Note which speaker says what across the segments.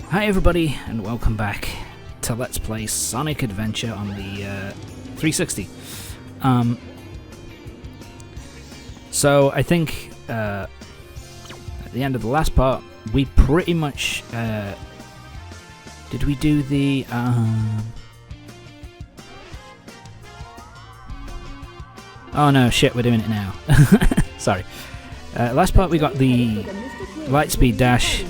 Speaker 1: Hi everybody, and welcome back to Let's Play Sonic Adventure on the 360. So I think at the end of the last part, we pretty much did we do the oh no, shit, we're doing it now. Sorry. Last part we got the Lightspeed Dash.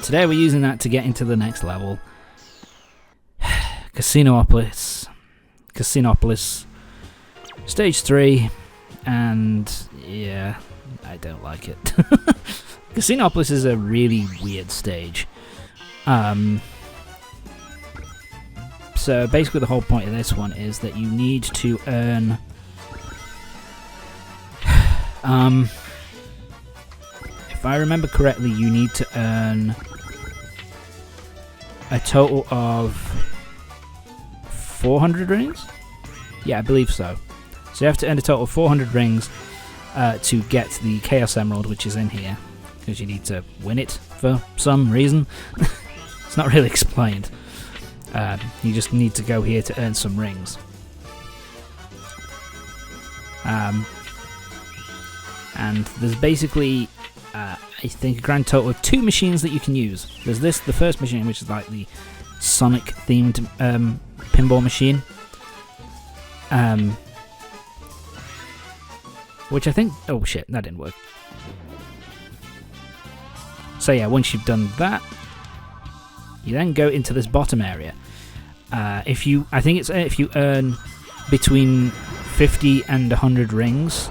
Speaker 1: Today we're using that to get into the next level. Casinopolis, Stage 3, and yeah, I don't like it. Casinopolis is a really weird stage. So basically the whole point of this one is that you need to earn if I remember correctly, you need to earn a total of 400 rings? Yeah, I believe so. So you have to earn a total of 400 rings to get the Chaos Emerald, which is in here, because you need to win it for some reason. It's not really explained. You just need to go here to earn some rings. And there's basically, I think, a grand total of 2 machines that you can use. There's the first machine, which is like the Sonic-themed pinball machine. Which I think... Oh shit, that didn't work. So yeah, once you've done that, you then go into this bottom area. If you earn between 50 and 100 rings,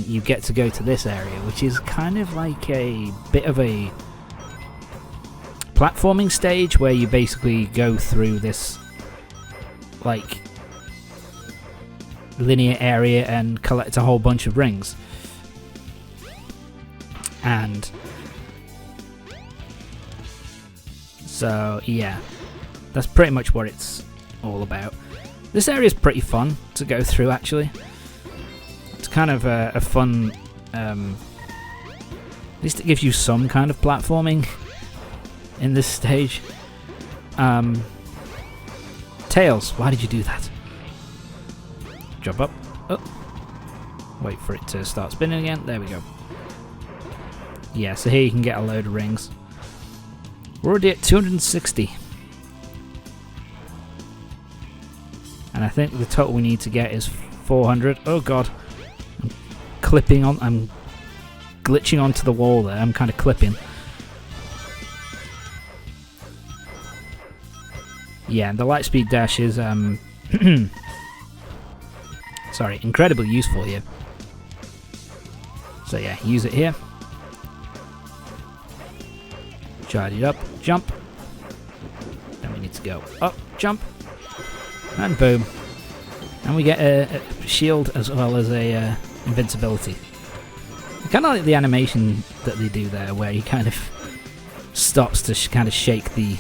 Speaker 1: you get to go to this area, which is kind of like a bit of a platforming stage where you basically go through this like linear area and collect a whole bunch of rings. And so yeah, that's pretty much what it's all about. This area is pretty fun to go through, actually. It's kind of a fun, at least it gives you some kind of platforming in this stage. Tails, why did you do that? Jump up. Oh. Wait for it to start spinning again. There we go. Yeah, so here you can get a load of rings. We're already at 260. And I think the total we need to get is 400. Oh god. I'm glitching onto the wall there. I'm kind of clipping. Yeah, and the Lightspeed Dash is sorry, incredibly useful here. So yeah, use it here. Charge it up, jump. Then we need to go up, jump, and boom. And we get a shield as well as a invincibility. Kind of like the animation that they do there, where he kind of stops to kind of shake the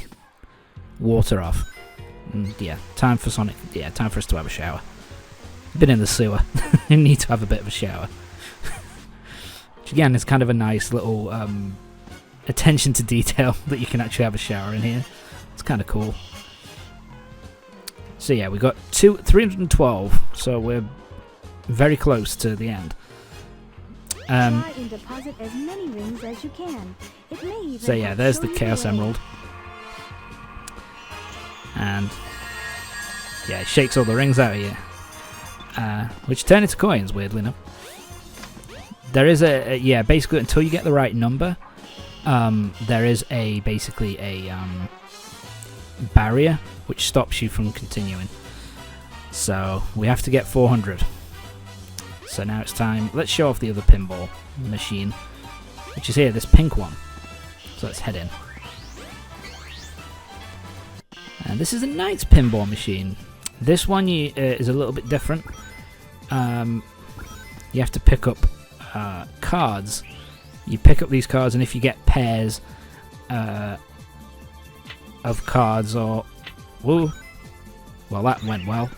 Speaker 1: water off. And yeah, time for Sonic. Yeah, time for us to have a shower. Been in the sewer. We need to have a bit of a shower. Which again is kind of a nice little attention to detail that you can actually have a shower in here. It's kind of cool. So yeah, we got 312, so we're very close to the end.
Speaker 2: Try and deposit as many rings as you can. It may even
Speaker 1: so yeah, there's the Chaos Emerald. And yeah, it shakes all the rings out here. Which turn into coins, weirdly enough. There is yeah, basically until you get the right number, there is basically a barrier which stops you from continuing. So we have to get 400. So now it's time. Let's show off the other pinball machine, which is here, this pink one. So let's head in. And this is a Knight's pinball machine. This one is a little bit different. You have to pick up cards. You pick up these cards, and if you get pairs of cards, or whoa, well that went well.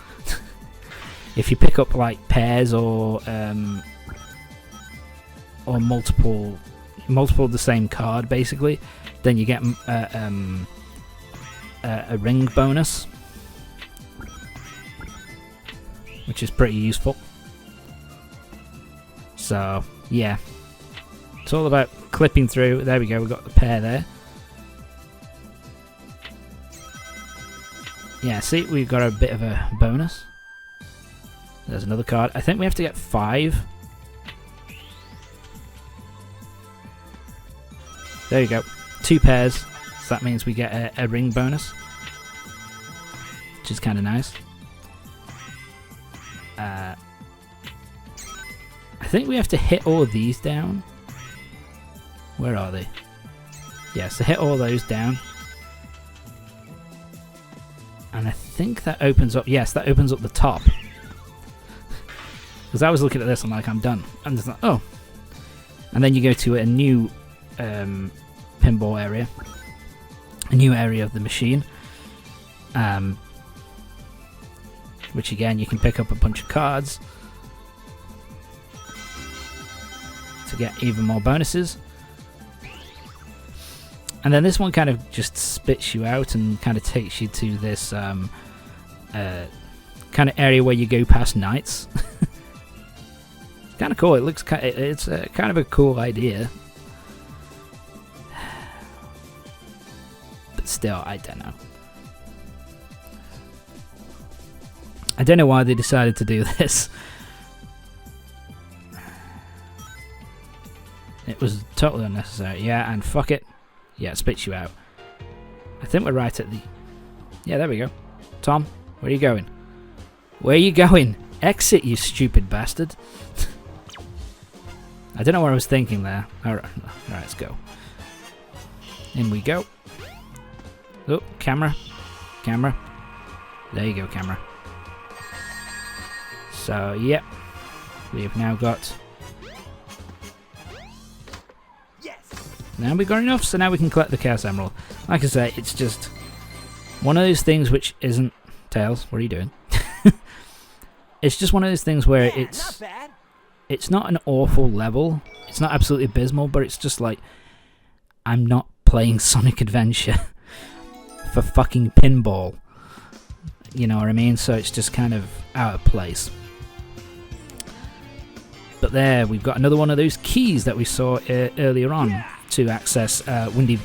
Speaker 1: If you pick up like pairs or multiple multiple of the same card, basically, then you get a ring bonus, which is pretty useful. So, yeah. It's all about clipping through. There we go, we've got the pair there. Yeah, see, we've got a bit of a bonus. There's another card. I think we have to get 5. There you go. 2 pairs. So that means we get a ring bonus, which is kind of nice. I think we have to hit all of these down. Where are they? Yeah, so hit all those down. And I think that opens up... Yes, that opens up the top. Because I was looking at this, I'm like, I'm done. I'm just like, oh. And then you go to a new pinball area. A new area of the machine. Which again, you can pick up a bunch of cards to get even more bonuses. And then this one kind of just spits you out and kind of takes you to this kind of area where you go past knights. Kind of cool. It looks it's kind of a cool idea, but still, I don't know. I don't know why they decided to do this. It was totally unnecessary. Yeah, and fuck it. Yeah, it spits you out. I think we're right at the... Yeah, there we go. Tom, where are you going? Where are you going? Exit, you stupid bastard. I don't know what I was thinking there. Alright, let's go. In we go. Oh, camera. Camera. There you go, camera. So, yep. We've now got... Now we've got enough, so now we can collect the Chaos Emerald. Like I say, it's just one of those things which isn't... Tails, what are you doing? It's just one of those things where it's not an awful level. It's not absolutely abysmal, but it's just like, I'm not playing Sonic Adventure for fucking pinball. You know what I mean? So it's just kind of out of place. But there, we've got another one of those keys that we saw earlier on to access Windy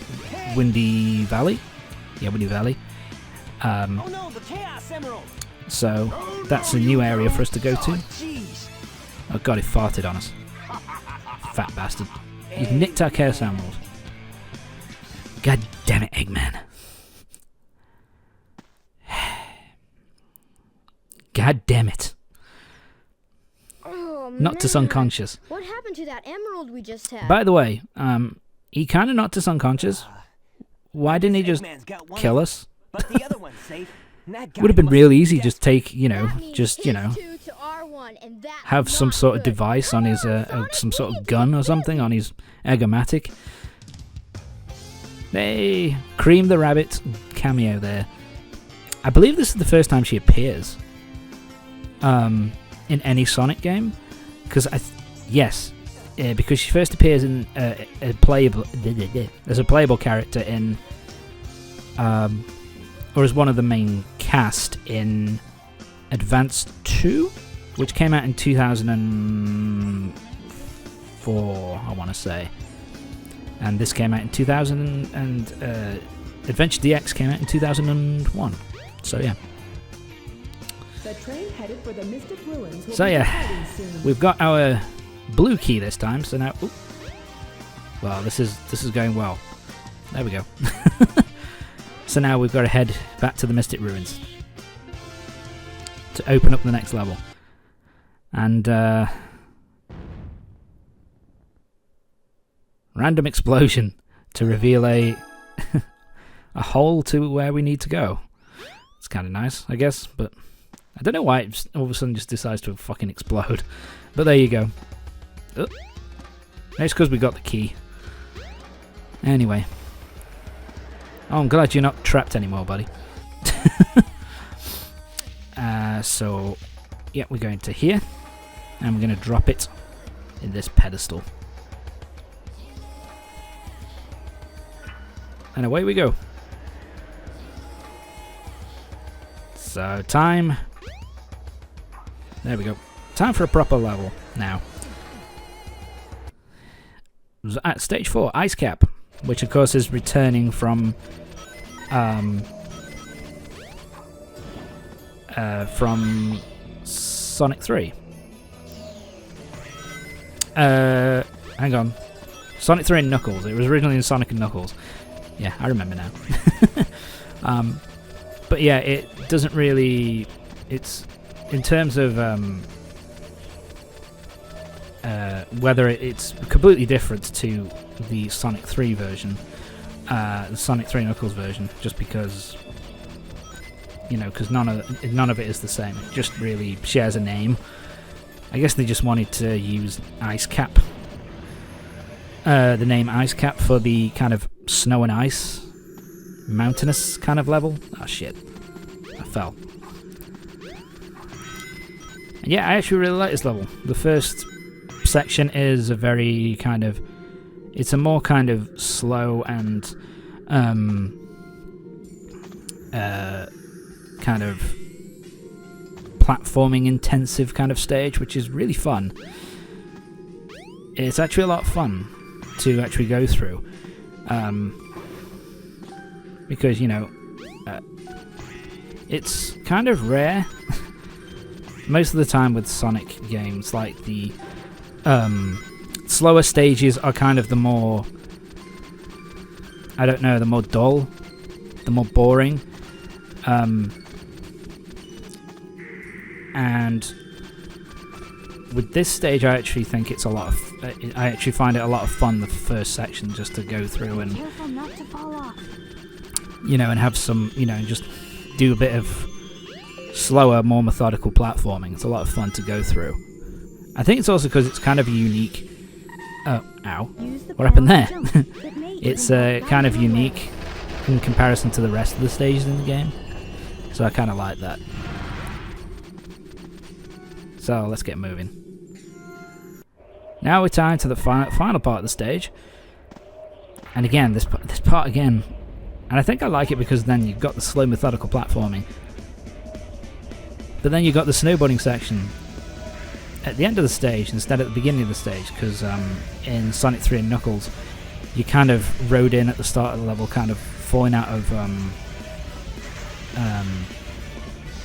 Speaker 1: Valley. Yeah, Windy Valley. So that's a new area for us to go to. Oh god, he farted on us. Fat bastard. He's nicked our Chaos Emerald. God damn it, Eggman. God damn it.
Speaker 2: Oh,
Speaker 1: knocked us unconscious.
Speaker 2: What happened to that emerald we just had?
Speaker 1: By the way, he kind of knocked us unconscious. Why didn't he just kill us? Would have been real easy, just take, have some sort of device on his, some sort of gun or something on his Eggomatic. Hey, Cream the Rabbit cameo there. I believe this is the first time she appears in any Sonic game, because because she first appears in a playable as a playable character in or as one of the main cast in Advanced 2, which came out in 2004, I want to say, and this came out in 2000 and Adventure DX came out in 2001. So yeah.
Speaker 3: The train headed for the Mystic Ruins will
Speaker 1: So
Speaker 3: be
Speaker 1: yeah,
Speaker 3: departing soon.
Speaker 1: we've got our blue key this time. So now, well, this is going well. There we go. So now we've got to head back to the Mystic Ruins to open up the next level, and random explosion to reveal a hole to where we need to go. It's kind of nice, I guess, but I don't know why it all of a sudden just decides to fucking explode. But there you go. Oh. It's because we got the key. Anyway. Oh, I'm glad you're not trapped anymore, buddy. So, yeah, we're going to here. And we're going to drop it in this pedestal. And away we go. So, time. There we go. Time for a proper level now. At stage 4, Ice Cap, which of course is returning from Sonic 3. Hang on. Sonic 3 and Knuckles. It was originally in Sonic and Knuckles. Yeah, I remember now. But yeah, it doesn't really... It's... In terms of whether it's completely different to the Sonic 3 version, the Sonic 3 Knuckles version, just because, you know, because none of it is the same. It just really shares a name. I guess they just wanted to use Ice Cap, the name Ice Cap, for the kind of snow and ice, mountainous kind of level. Oh shit, I fell. And yeah, I actually really like this level. The first section is a very kind of, it's a more kind of slow and kind of platforming intensive kind of stage, which is really fun. It's actually a lot of fun to actually go through, because, you know, it's kind of rare most of the time with Sonic games. Like, the slower stages are kind of the more, I don't know, the more dull, the more boring, and with this stage, I actually think it's a lot of. I actually find it a lot of fun, the first section, just to go through and,
Speaker 2: Careful not to fall off.
Speaker 1: you know, and have some, you know, just do a bit of slower, more methodical platforming. It's a lot of fun to go through. I think it's also because it's kind of unique. Oh, ow!
Speaker 2: Use the
Speaker 1: What happened
Speaker 2: power
Speaker 1: there?
Speaker 2: to jump. It may
Speaker 1: It's
Speaker 2: even help
Speaker 1: kind of
Speaker 2: guide your way.
Speaker 1: unique in comparison to the rest of the stages in the game, so I kind of like that. So let's get moving. Now we're time to the final part of the stage, and again, this part again, and I think I like it because then you've got the slow methodical platforming, but then you've got the snowboarding section at the end of the stage instead of at the beginning of the stage, because in Sonic 3 and Knuckles, you kind of rode in at the start of the level, kind of falling out of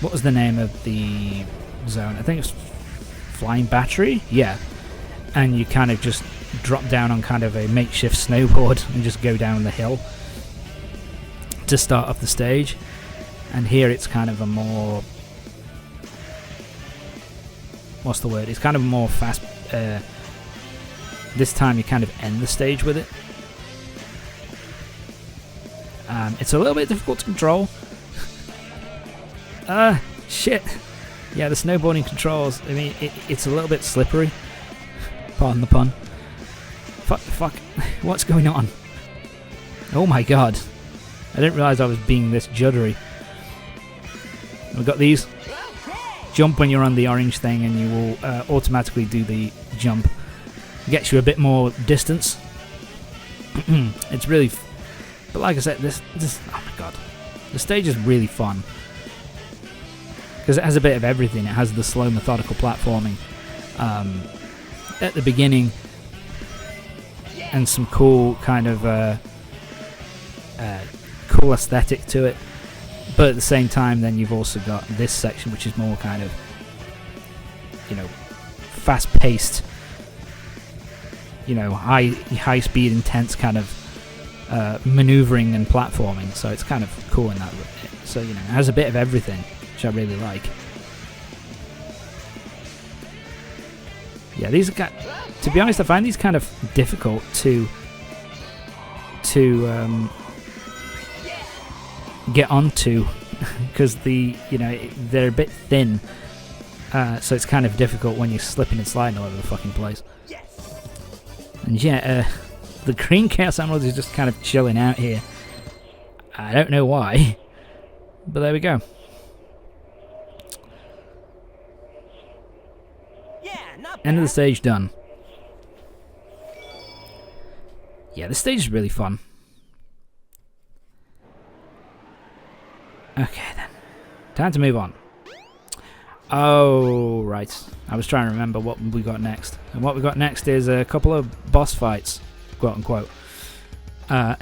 Speaker 1: what was the name of the zone? I think it's Flying Battery? Yeah. And you kind of just drop down on kind of a makeshift snowboard and just go down the hill to start off the stage. And here it's kind of a more... What's the word? It's kind of more fast... this time you kind of end the stage with it. It's a little bit difficult to control. Shit. Yeah, the snowboarding controls, I mean, it's a little bit slippery. Pardon the pun. Fuck. What's going on? Oh my god. I didn't realise I was being this juddery. We've got these. Jump when you're on the orange thing and you will automatically do the jump. Gets you a bit more distance. It's really... But like I said, this... Oh my god. The stage is really fun. Because it has a bit of everything. It has the slow, methodical platforming at the beginning, and some cool kind of cool aesthetic to it. But at the same time, then you've also got this section, which is more kind of, you know, fast-paced, you know, high-speed, intense kind of maneuvering and platforming. So it's kind of cool in that. So, you know, it has a bit of everything, which I really like. Yeah, these are, to be honest, I find these kind of difficult to get onto, because they're a bit thin, so it's kind of difficult when you're slipping and sliding all over the fucking place. And yeah, the green Chaos Emerald is just kind of chilling out here. I don't know why, but there we go. End of the stage done. Yeah, this stage is really fun. Time to move on. Oh, right. I was trying to remember what we got next. And what we got next is a couple of boss fights, quote unquote.
Speaker 4: The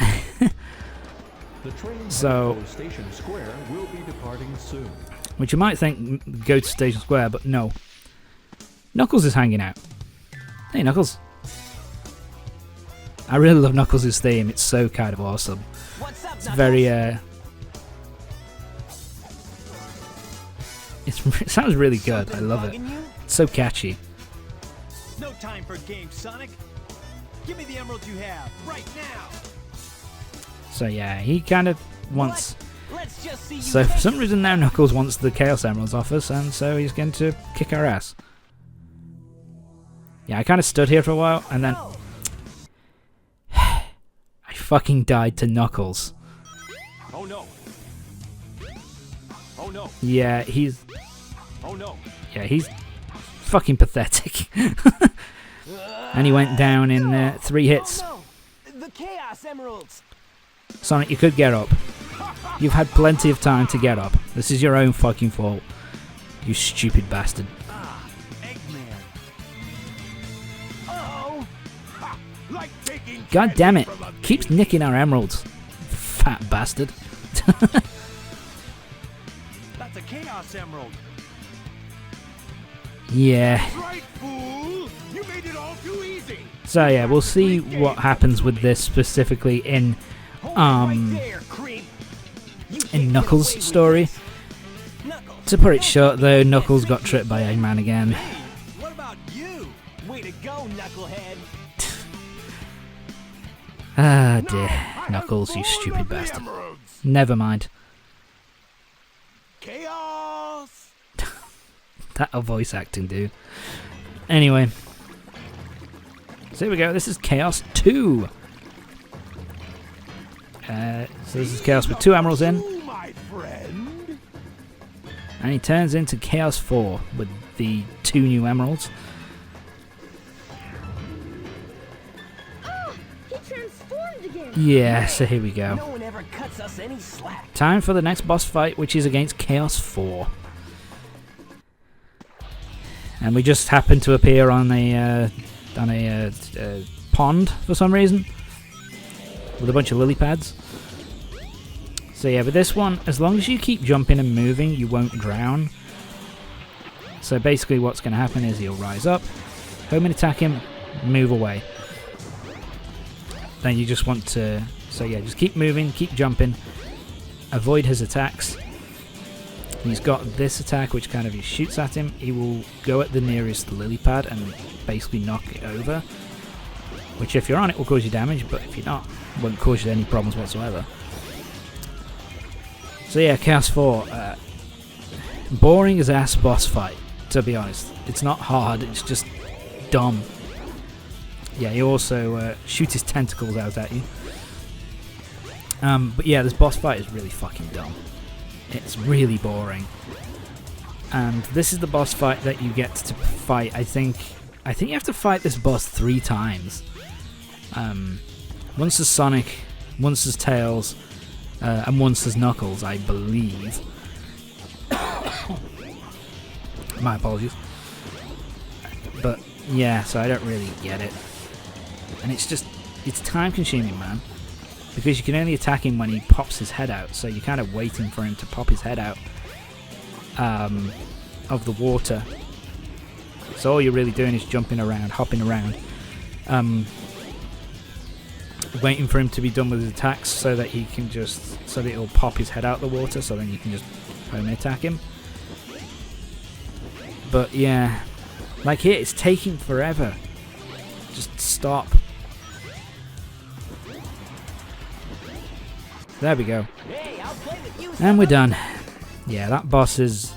Speaker 4: train
Speaker 1: So,
Speaker 4: to Station Square will be departing soon.
Speaker 1: which you might think go to Station Square, but no. Knuckles is hanging out. Hey, Knuckles. I really love Knuckles' theme. It's so kind of awesome.
Speaker 5: What's up,
Speaker 1: It's
Speaker 5: Knuckles?
Speaker 1: very, it sounds really good. I
Speaker 5: Something
Speaker 1: love it.
Speaker 5: bugging you?
Speaker 1: It's so catchy.
Speaker 5: No time for games, Sonic. Give me the emeralds you have right now.
Speaker 1: So yeah, he kind of wants...
Speaker 5: What? Let's just see you
Speaker 1: So for
Speaker 5: take
Speaker 1: some
Speaker 5: it.
Speaker 1: reason now Knuckles wants the Chaos Emeralds off us, and so he's going to kick our ass. Yeah, I kind of stood here for a while, and then...
Speaker 5: Oh,
Speaker 1: I fucking died to Knuckles.
Speaker 4: Oh no. Oh no.
Speaker 1: Yeah, he's...
Speaker 4: Oh no.
Speaker 1: Yeah, he's fucking pathetic. And he went down in 3 hits.
Speaker 5: Oh no! The Chaos Emeralds!
Speaker 1: Sonic, you could get up. You've had plenty of time to get up. This is your own fucking fault. You stupid bastard.
Speaker 5: Ah, Eggman. Oh!
Speaker 4: Ha! Like taking
Speaker 1: God damn it.
Speaker 4: from a
Speaker 1: Keeps nicking our emeralds. Fat bastard.
Speaker 5: That's a Chaos Emerald!
Speaker 1: Yeah.
Speaker 4: right, fool! You made it all too easy.
Speaker 1: So yeah, we'll see what happens with this specifically in
Speaker 5: Hold it right there, creep! You can't get
Speaker 1: Knuckles'
Speaker 5: away with
Speaker 1: story.
Speaker 5: this. Knuckles!
Speaker 1: To put it short though, Knuckles got tripped by Eggman again.
Speaker 5: Hey, what about you? Way to go, Knucklehead!
Speaker 1: Ah dear. Knuckles, you stupid bastard. Never mind.
Speaker 4: Chaos!
Speaker 1: That voice acting, dude. Anyway. So here we go, this is Chaos 2. So this is Chaos with 2 emeralds in.
Speaker 4: You, my friend.
Speaker 1: And he turns into Chaos 4 with the 2 new emeralds.
Speaker 2: Oh, he transformed again.
Speaker 1: Yeah, so here we go.
Speaker 5: No one ever cuts us any slack.
Speaker 1: Time for the next boss fight, which is against Chaos 4. And we just happen to appear on a pond for some reason, with a bunch of lily pads. So yeah, with this one, as long as you keep jumping and moving, you won't drown. So basically what's going to happen is he'll rise up, home and attack him, move away. Then you just want to... So yeah, just keep moving, keep jumping, avoid his attacks. He's got this attack which kind of he shoots at him. He will go at the nearest lily pad and basically knock it over. Which if you're on it will cause you damage, but if you're not, it won't cause you any problems whatsoever. So yeah, Chaos 4. Boring as ass boss fight, to be honest. It's not hard, it's just dumb. Yeah, he also shoots his tentacles out at you. But yeah, this boss fight is really fucking dumb. It's really boring. And this is the boss fight that you get to fight. I think you have to fight this boss 3 times. Once as Sonic, once as Tails, and once as Knuckles, I believe. My apologies. But yeah, so I don't really get it. And it's time consuming, man. Because you can only attack him when he pops his head out, so you're kind of waiting for him to pop his head out of the water. So all you're really doing is jumping around, hopping around, waiting for him to be done with his attacks so that he can so that it'll pop his head out of the water, so then you can just only attack him. But yeah, like here, it's taking forever. Just stop. There we go.
Speaker 5: Hey, I'll play with you.
Speaker 1: And we're done. Yeah, that boss is...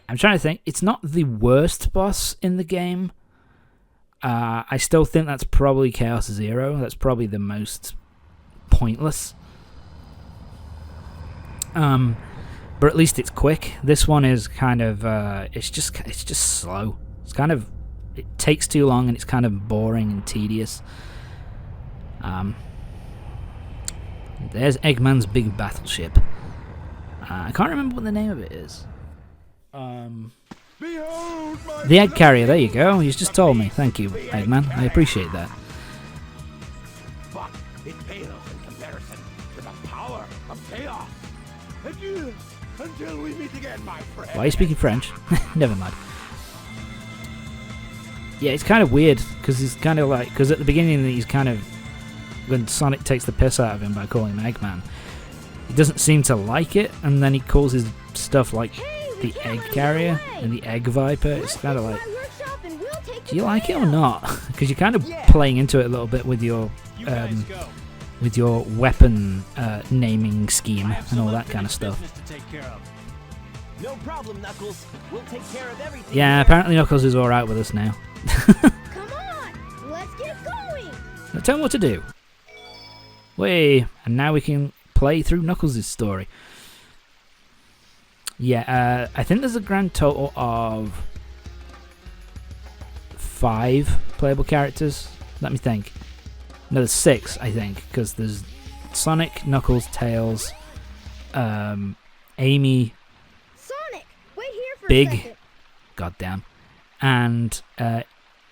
Speaker 1: I'm trying to think. It's not the worst boss in the game. I still think that's probably Chaos Zero. That's probably the most pointless. But at least it's quick. This one is kind of... it's just slow. It's kind of... It takes too long and it's kind of boring and tedious. There's Eggman's big battleship. I can't remember what the name of it is.
Speaker 4: Behold my
Speaker 1: The egg carrier, there you go. He's just told me. Thank you, Eggman. I appreciate that.
Speaker 4: But it pales in comparison to the power of chaos. Adieu, until we meet again, my friend.
Speaker 1: Why are you speaking French? Never mind. Yeah, it's kind of weird, because he's kind of like... Because at the beginning, he's kind of... When Sonic takes the piss out of him by calling him Eggman, he doesn't seem to like it, and then he calls his stuff like the egg carrier and the egg viper. It's kind of like... Do you like it or not? Because you're kind of playing into it a little bit with your weapon naming scheme and all that kind of stuff.
Speaker 5: No problem, Knuckles. We'll take care of everything.
Speaker 1: Yeah, apparently Knuckles is alright with us now.
Speaker 2: Come on, let's get going.
Speaker 1: Now tell him what to do. Whey! And now we can play through Knuckles' story. Yeah, I think there's a grand total of 5 playable characters. Let me think. No, there's 6, I think, because there's Sonic, Knuckles, Tails, Amy,
Speaker 2: Sonic, wait here for a
Speaker 1: Big,
Speaker 2: second.
Speaker 1: goddamn, and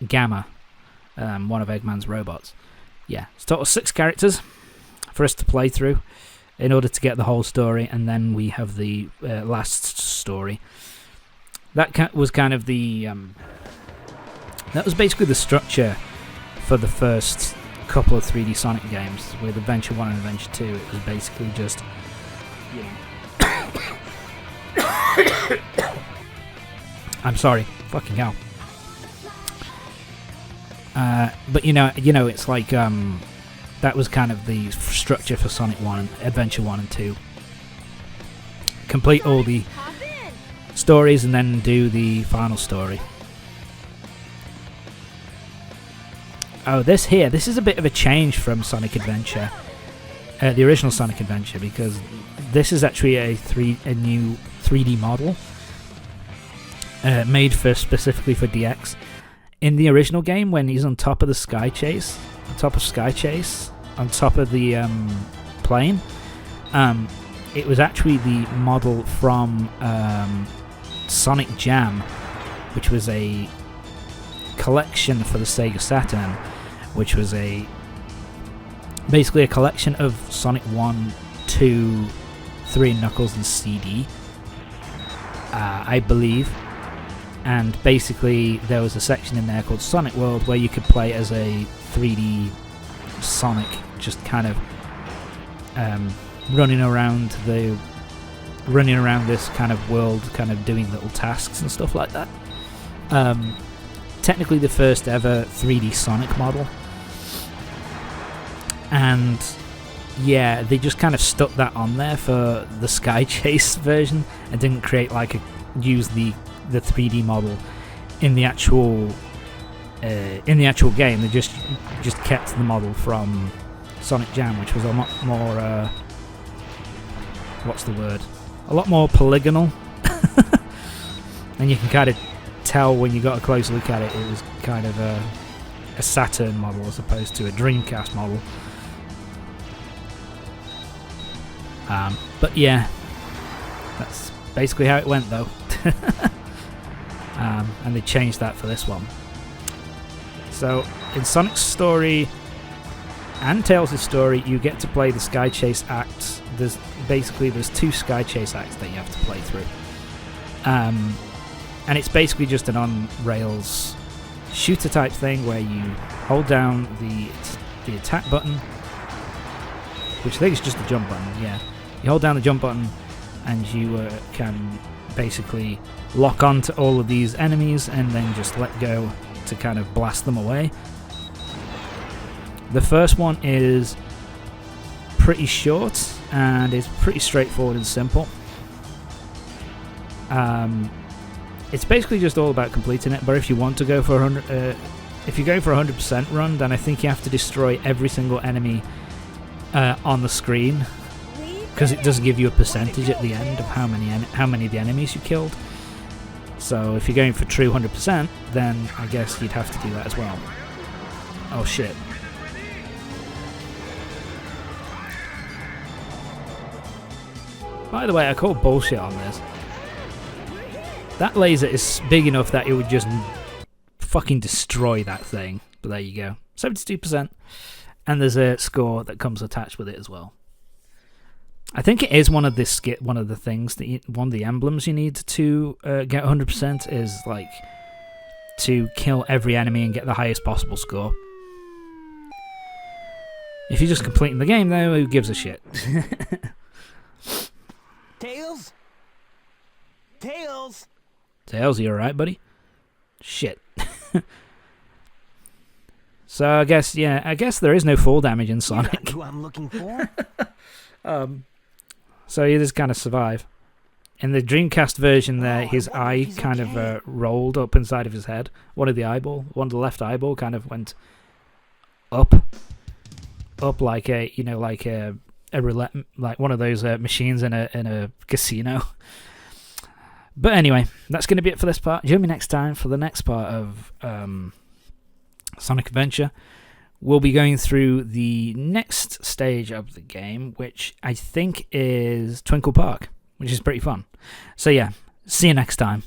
Speaker 1: Gamma, one of Eggman's robots. Yeah, it's a total of 6 characters for us to play through in order to get the whole story, and then we have the last story. That was kind of the... that was basically the structure for the first couple of 3D Sonic games, with Adventure 1 and Adventure 2. It was basically just... I'm sorry, fucking hell. But you know, it's like that was kind of the structure for Sonic 1, Adventure 1 and 2. Complete all the
Speaker 2: Hop in.
Speaker 1: stories and then do the final story. Oh, this is a bit of a change from Sonic Adventure, the original Sonic Adventure, because this is actually a new 3D model made specifically for DX. In the original game, when he's on top of the Sky Chase, on top of the plane, it was actually the model from Sonic Jam, which was a collection for the Sega Saturn, which was basically a collection of Sonic 1, 2, 3 Knuckles and CD, I believe. And basically there was a section in there called Sonic World where you could play as a 3D Sonic, just kind of running around this kind of world, kind of doing little tasks and stuff like that. Technically the first ever 3D Sonic model. And yeah, they just kind of stuck that on there for the Sky Chase version and didn't create use the 3D model in the actual game. They just kept the model from Sonic Jam, which was a lot more what's the word? A lot more polygonal. And you can kind of tell when you got a closer look at it, it was kind of a Saturn model as opposed to a Dreamcast model. But yeah, that's basically how it went though. And they changed that for this one. So in Sonic's story and Tails' story, you get to play the Sky Chase acts. There's 2 Sky Chase acts that you have to play through. And it's basically just an on-rails shooter type thing where you hold down the attack button, which I think is just the jump button, yeah. You hold down the jump button and you can basically lock on to all of these enemies and then just let go to kind of blast them away. The first one is pretty short and it's pretty straightforward and simple. It's basically just all about completing it, but if you want to go for 100% run, then I think you have to destroy every single enemy on the screen, because it does give you a percentage at the end of how many of the enemies you killed. So if you're going for true 100%, then I guess you'd have to do that as well. Oh shit. By the way, I call bullshit on this. That laser is big enough that it would just fucking destroy that thing. But there you go. 72%. And there's a score that comes attached with it as well. I think it is one of the things that one of the emblems you need to get 100% is like to kill every enemy and get the highest possible score. If you're just completing the game though, who gives a shit?
Speaker 5: Tails? Tails?
Speaker 1: Tails, you alright, buddy? Shit. So I guess there is no fall damage in Sonic.
Speaker 5: You're not who I'm looking for.
Speaker 1: So you just kind of survive. In the Dreamcast version there, his eye kind of rolled up inside of his head. One of the left eyeball kind of went up like a, like a roulette, like one of those machines in a casino. But anyway, that's going to be it for this part. Join me next time for the next part of Sonic Adventure. We'll be going through the next stage of the game, which I think is Twinkle Park, which is pretty fun. So yeah, see you next time.